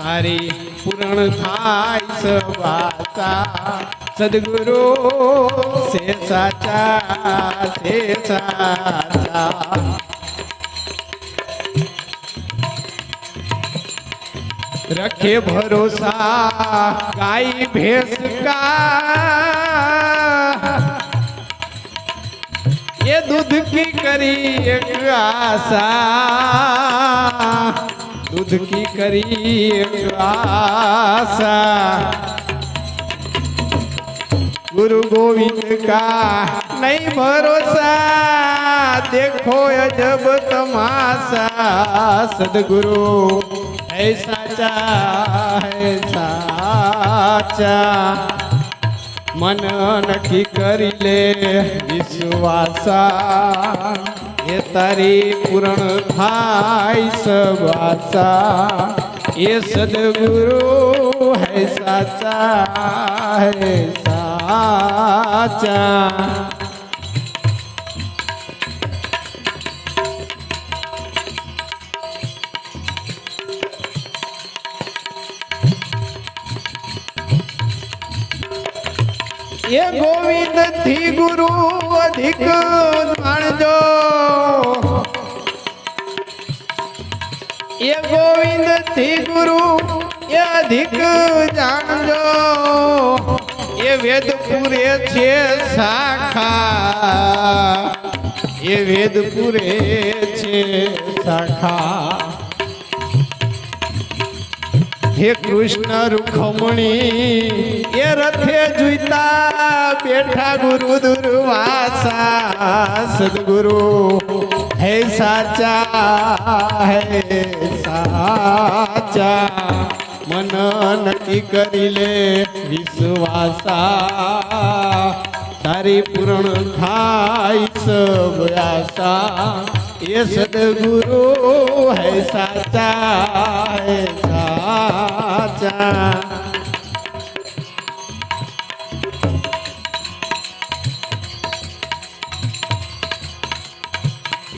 તારી પૂર્ણ થાય સવાસા સદગુરુ સે સાચા સે સાચા रखे भरोसा गाय भैंस का ये दूध की करी एक आशा दूध की करी एक आशा गुरु गोविंद का नहीं भरोसा देखो अजब तमाशा सदगुरु है साचा मन नक्की करी ले विश्वासा ये तारी पूर्ण थाय सब आशा ये सदगुरु है साचा ये गोविंद थी गुरु अधिक जाणजो ये गोविंद थी गुरु ये अधिक जाणजो ये वेद पूरे छे शाखा ये वेद पूरे छे शाखा हे कृष्ण रुखमणी ये रथे जुईता बैठा गुरु दुर्वासा सदगुरु है साचा मन नक्की करी ले विश्वासा तारी पूर्ण थाय सब आशा ये सदगुरु है साचा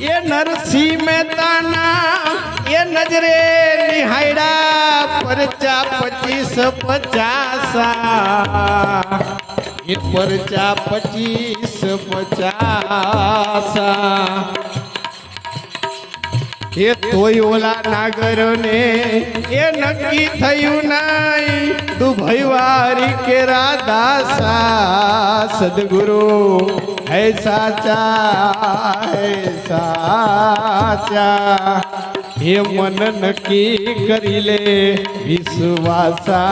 ये नरसिंह मेहता ये नजरे निहायड़ा परचा 25-50 ये परचा 25-50 ये तोय ओला नागर ने ये नक्की थयु नहीं दुबई वारी के राधासा सदगुरु है साचा ये मन नक्की करी ले विश्वासा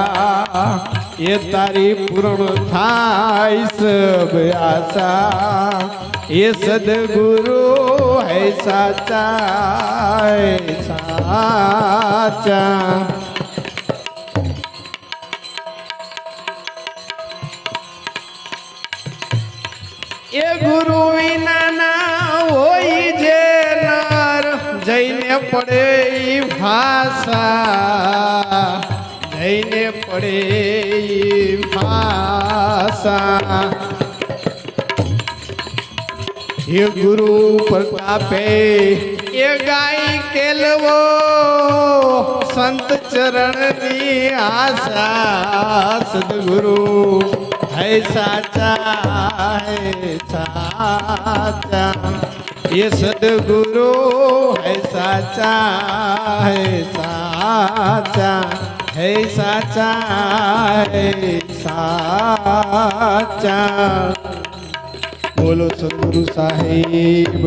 ये तारी पूर्ण थाय सब आशा ये सदगुरु है साचा ये गुरु विना ना होई जे नर जईने पड़े भाषा जईने पड़े भाषा ये गुरु प्रतापे ये गाय केलवो संत चरण नी आशा सदगुरु है साचा ये सदगुरु है साचा बोलो सदगुरु साहिब।